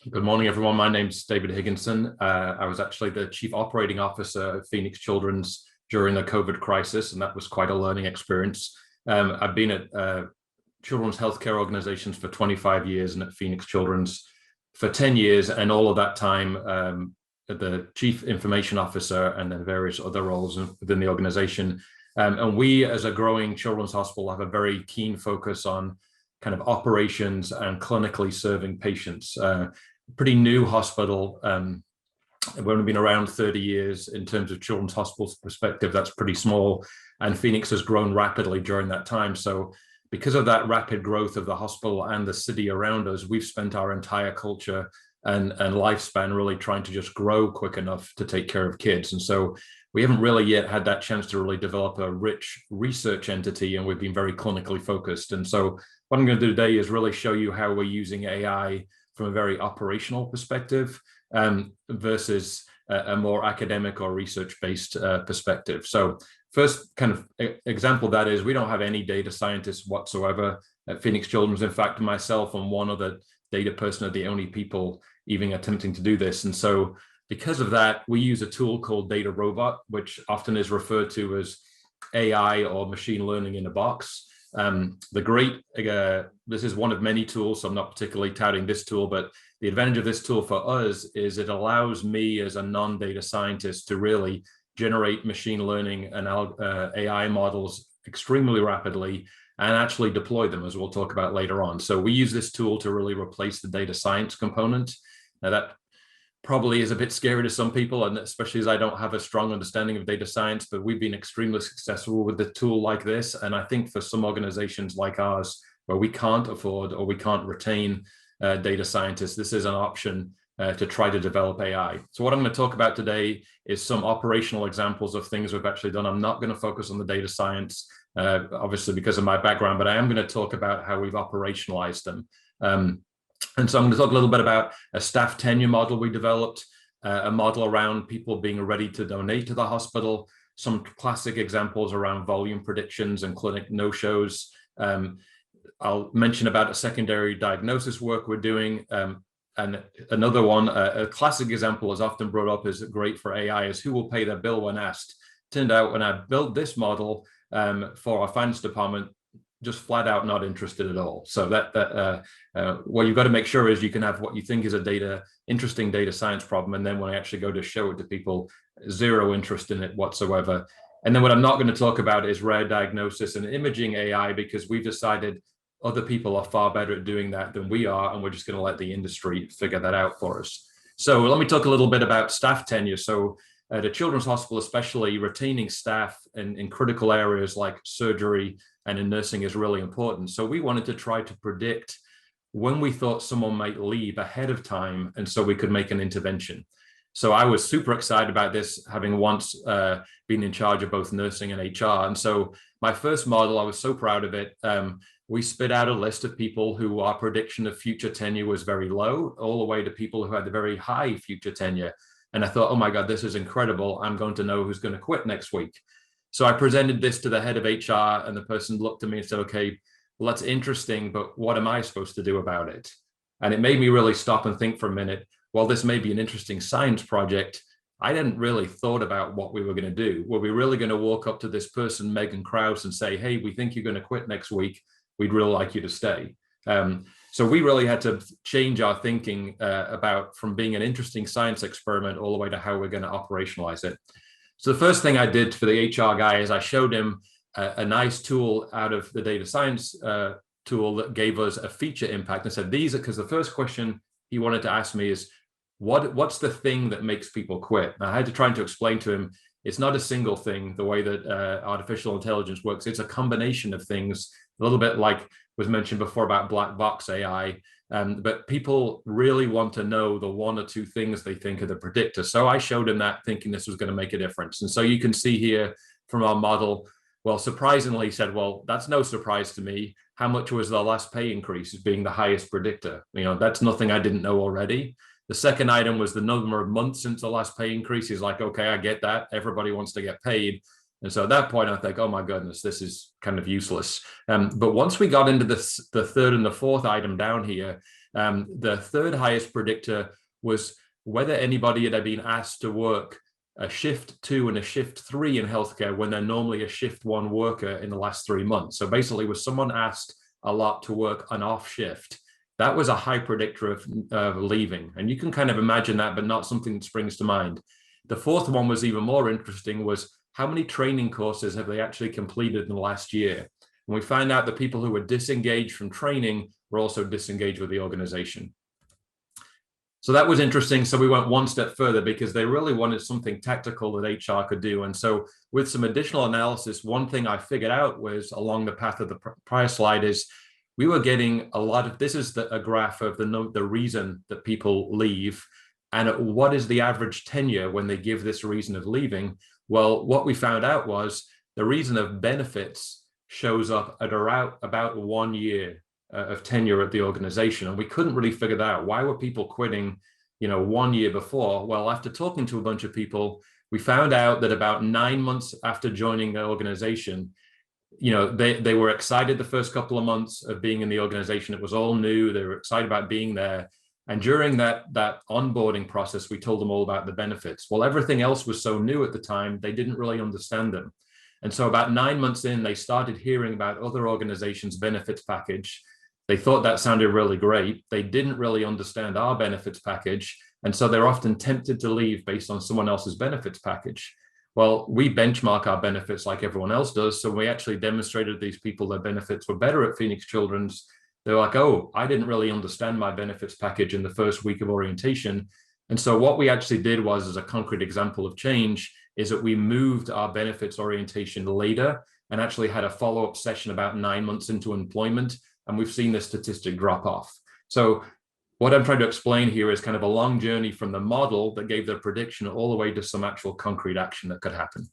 Good morning, everyone. My name's David Higginson. I was actually the Chief Operating Officer at Phoenix Children's during the COVID crisis, and that was quite a learning experience. I've been at children's healthcare organizations for 25 years and at Phoenix Children's for 10 years, and all of that time the Chief Information Officer and then various other roles within the organization. And we, as a growing children's hospital, have a very keen focus on kind of operations and clinically serving patients. Pretty new hospital. We've only been around 30 years in terms of children's hospitals perspective. That's pretty small. And Phoenix has grown rapidly during that time. So because of that rapid growth of the hospital and the city around us, we've spent our entire culture and lifespan really trying to just grow quick enough to take care of kids. And so we haven't really yet had that chance to really develop a rich research entity, and we've been very clinically focused. And so what I'm going to do today is really show you how we're using AI from a very operational perspective versus a more academic or research-based perspective. So first kind of example of that is we don't have any data scientists whatsoever at Phoenix Children's. In fact, myself and one other data person are the only people even attempting to do this. And so because of that, we use a tool called Data Robot, which often is referred to as AI or machine learning in a box. This is one of many tools, so I'm not particularly touting this tool, but the advantage of this tool for us is it allows me as a non-data scientist to really generate machine learning and AI models extremely rapidly and actually deploy them, as we'll talk about later on. So we use this tool to really replace the data science component. Now that probably is a bit scary to some people, and especially as I don't have a strong understanding of data science, but we've been extremely successful with a tool like this. And I think for some organizations like ours, where we can't afford or we can't retain data scientists, this is an option to try to develop AI. So what I'm going to talk about today is some operational examples of things we've actually done. I'm not going to focus on the data science, obviously because of my background, but I am going to talk about how we've operationalized them. And so I'm going to talk a little bit about a staff tenure model we developed, a model around people being ready to donate to the hospital, some classic examples around volume predictions and clinic no-shows. I'll mention about a secondary diagnosis work we're doing. And another one, a classic example is often brought up as great for AI is who will pay their bill when asked. Turned out when I built this model for our finance department, just flat out not interested at all. So what you've got to make sure is you can have what you think is a interesting data science problem, and then when I actually go to show it to people, zero interest in it whatsoever. And then what I'm not going to talk about is rare diagnosis and imaging AI, because we've decided other people are far better at doing that than we are, and we're just going to let the industry figure that out for us. So let me talk a little bit about staff tenure. So at a children's hospital, especially, retaining staff in critical areas like surgery and in nursing is really important. So we wanted to try to predict when we thought someone might leave ahead of time, and so we could make an intervention. So I was super excited about this, having once been in charge of both nursing and HR. And so my first model, I was so proud of it. We spit out a list of people who our prediction of future tenure was very low, all the way to people who had a very high future tenure. And I thought, oh my God, this is incredible. I'm going to know who's going to quit next week. So I presented this to the head of HR, and the person looked at me and said, okay, well, that's interesting, but what am I supposed to do about it? And it made me really stop and think for a minute. While this may be an interesting science project, I hadn't really thought about what we were going to do. Were we really going to walk up to this person, Megan Krause, and say, hey, we think you're going to quit next week. We'd really like you to stay. So we really had to change our thinking about from being an interesting science experiment all the way to how we're going to operationalize it. So the first thing I did for the HR guy is I showed him a nice tool out of the data science tool that gave us a feature impact. I said, because the first question he wanted to ask me is, what's the thing that makes people quit? And I had to try to explain to him, it's not a single thing, the way that artificial intelligence works. It's a combination of things, a little bit like was mentioned before about black box AI. But people really want to know the one or two things they think are the predictor. So I showed him that, thinking this was going to make a difference. And so you can see here from our model, well, surprisingly, he said, well, that's no surprise to me. How much was the last pay increase as being the highest predictor? That's nothing I didn't know already. The second item was the number of months since the last pay increase. He's like, okay, I get that. Everybody wants to get paid. And so at that point, I think, oh my goodness, this is kind of useless. But once we got into the third and the fourth item down here, The third highest predictor was whether anybody had been asked to work a shift 2 and a shift 3 in healthcare when they're normally a shift 1 worker in the last 3 months. So basically, was someone asked a lot to work an off shift? That was a high predictor of leaving. And you can kind of imagine that, but not something that springs to mind. The fourth one was even more interesting, was how many training courses have they actually completed in the last year? And we found out that people who were disengaged from training were also disengaged with the organization. So that was interesting. So we went one step further because they really wanted something tactical that HR could do. And so with some additional analysis, one thing I figured out was along the path of the prior slide is we were getting a lot of, this is a graph of the reason that people leave and what is the average tenure when they give this reason of leaving. Well, what we found out was the reason of benefits shows up at around about 1 year of tenure at the organization. And we couldn't really figure that out. Why were people quitting, 1 year before? Well, after talking to a bunch of people, we found out that about 9 months after joining the organization, they were excited the first couple of months of being in the organization. It was all new. They were excited about being there. And during that onboarding process, we told them all about the benefits. Well, everything else was so new at the time, they didn't really understand them. And so about 9 months in, they started hearing about other organizations' benefits package. They thought that sounded really great. They didn't really understand our benefits package. And so they're often tempted to leave based on someone else's benefits package. Well, we benchmark our benefits like everyone else does. So we actually demonstrated these people their benefits were better at Phoenix Children's. They're like, oh, I didn't really understand my benefits package in the first week of orientation. And so what we actually did was, as a concrete example of change, is that we moved our benefits orientation later and actually had a follow-up session about 9 months into employment. And we've seen this statistic drop off. So what I'm trying to explain here is kind of a long journey from the model that gave the prediction all the way to some actual concrete action that could happen.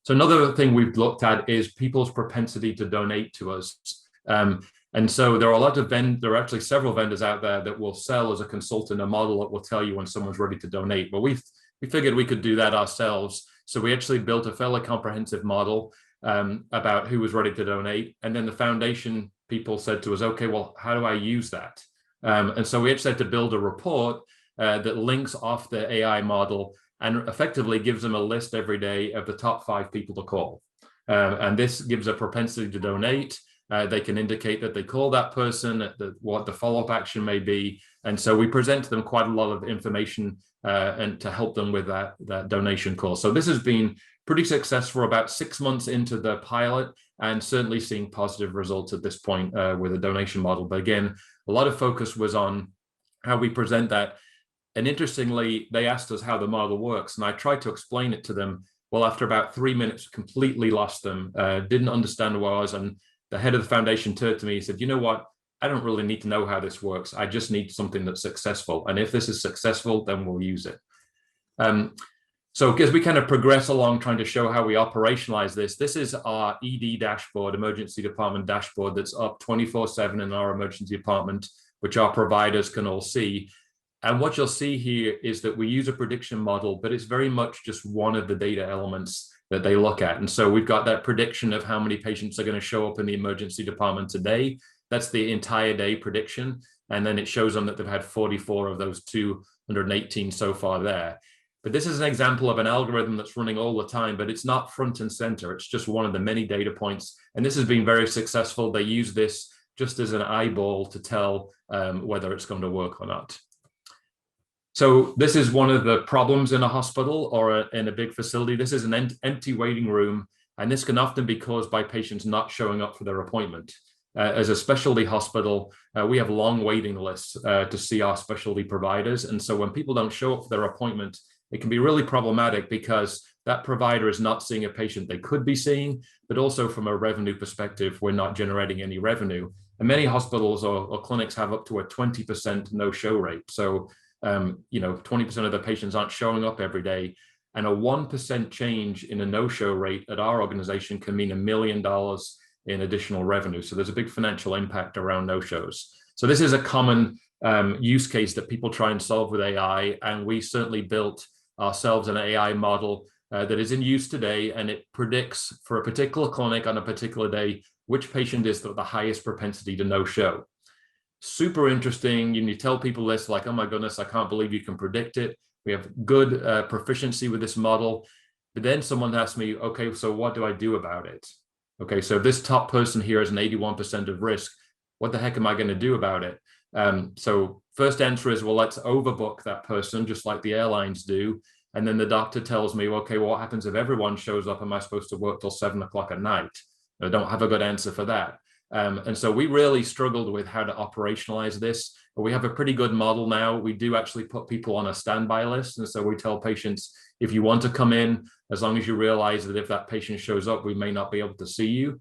So another thing we've looked at is people's propensity to donate to us. And so there are there are actually several vendors out there that will sell as a consultant a model that will tell you when someone's ready to donate. But we figured we could do that ourselves. So we actually built a fairly comprehensive model about who was ready to donate. And then the foundation people said to us, okay, well, how do I use that? And so we actually had to build a report that links off the AI model and effectively gives them a list every day of the top 5 people to call. And this gives a propensity to donate. They can indicate that they call that person, what the follow-up action may be. And so we present to them quite a lot of information and to help them with that donation call. So this has been pretty successful. About 6 months into the pilot, and certainly seeing positive results at this point with a donation model. But again, a lot of focus was on how we present that. And interestingly, they asked us how the model works. And I tried to explain it to them. Well, after about 3 minutes, completely lost them, didn't understand what I was. And the head of the foundation turned to me, he said, you know what? I don't really need to know how this works. I just need something that's successful. And if this is successful, then we'll use it. So as we kind of progress along trying to show how we operationalize this is our ED dashboard, emergency department dashboard, that's up 24/7 in our emergency department, which our providers can all see. And what you'll see here is that we use a prediction model, but it's very much just one of the data elements that they look at. And so we've got that prediction of how many patients are going to show up in the emergency department today. That's the entire day prediction. And then it shows them that they've had 44 of those 218 so far there. But this is an example of an algorithm that's running all the time, but it's not front and center. It's just one of the many data points. And this has been very successful. They use this just as an eyeball to tell whether it's going to work or not. So this is one of the problems in a hospital or in a big facility. This is an empty waiting room, and this can often be caused by patients not showing up for their appointment. As a specialty hospital, we have long waiting lists to see our specialty providers. And so when people don't show up for their appointment, it can be really problematic because that provider is not seeing a patient they could be seeing, but also from a revenue perspective, we're not generating any revenue. And many hospitals or clinics have up to a 20% no-show rate. So 20% of the patients aren't showing up every day, and a 1% change in a no-show rate at our organization can mean $1 million in additional revenue. So there's a big financial impact around no-shows. So this is a common use case that people try and solve with AI, and we certainly built ourselves an AI model that is in use today, and it predicts for a particular clinic on a particular day which patient is the highest propensity to no-show. super interesting. You tell people this, like, oh my goodness, I can't believe you can predict it. We have good proficiency with this model. But then someone asked me, okay, so what do I do about it? Okay, so this top person here has an 81% of risk. What the heck am I going to do about it? So first answer is, well, let's overbook that person, just like the airlines do. And then the doctor tells me, okay, well, what happens if everyone shows up? Am I supposed to work till 7 o'clock at night? I don't have a good answer for that. And so we really struggled with how to operationalize this. But we have a pretty good model now. We do actually put people on a standby list. And so we tell patients, if you want to come in, as long as you realize that if that patient shows up, we may not be able to see you.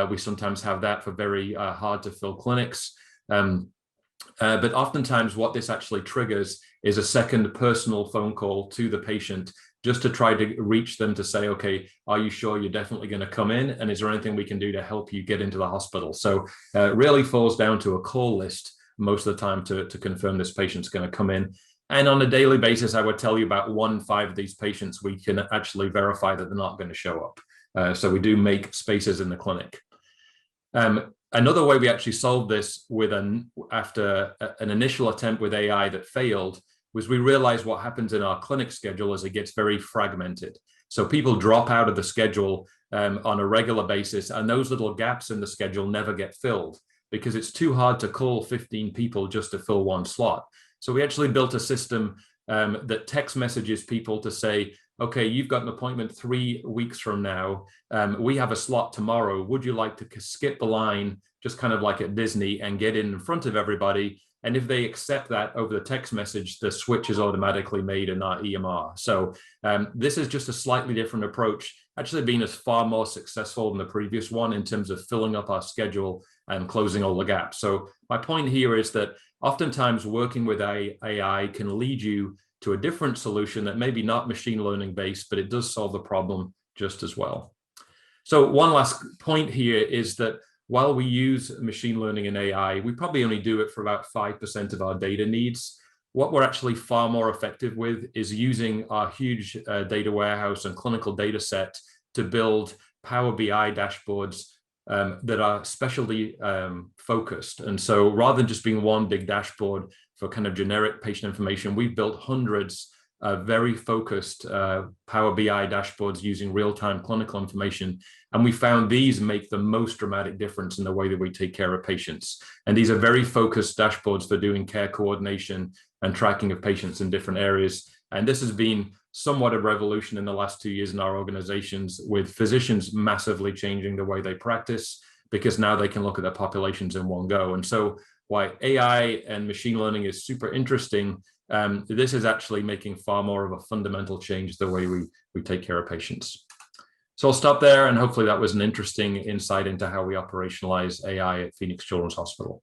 We sometimes have that for very hard to fill clinics. But oftentimes what this actually triggers is a second personal phone call to the patient, just to try to reach them to say, okay, are you sure you're definitely going to come in? And is there anything we can do to help you get into the hospital? So it really falls down to a call list most of the time to confirm this patient's going to come in. And on a daily basis, I would tell you about 1 in 5 of these patients, we can actually verify that they're not going to show up. So we do make spaces in the clinic. Another way we actually solved this after an initial attempt with AI that failed was we realized what happens in our clinic schedule as it gets very fragmented. So people drop out of the schedule on a regular basis, and those little gaps in the schedule never get filled because it's too hard to call 15 people just to fill one slot. So we actually built a system that text messages people to say, okay, you've got an appointment 3 weeks from now. We have a slot tomorrow. Would you like to skip the line, just kind of like at Disney, and get in front of everybody? And if they accept that over the text message, the switch is automatically made in our EMR. So this is just a slightly different approach, actually being far more successful than the previous one in terms of filling up our schedule and closing all the gaps. So my point here is that oftentimes working with AI can lead you to a different solution that maybe not machine learning based, but it does solve the problem just as well. So one last point here is that while we use machine learning and AI, we probably only do it for about 5% of our data needs. What we're actually far more effective with is using our huge data warehouse and clinical data set to build Power BI dashboards that are specialty focused. And so rather than just being one big dashboard for kind of generic patient information, we've built hundreds of very focused Power BI dashboards using real-time clinical information. And we found these make the most dramatic difference in the way that we take care of patients. And these are very focused dashboards for doing care coordination and tracking of patients in different areas. And this has been somewhat a revolution in the last 2 years in our organizations, with physicians massively changing the way they practice, because now they can look at their populations in one go. And so why AI and machine learning is super interesting, this is actually making far more of a fundamental change the way we take care of patients. So I'll stop there, and hopefully that was an interesting insight into how we operationalize AI at Phoenix Children's Hospital.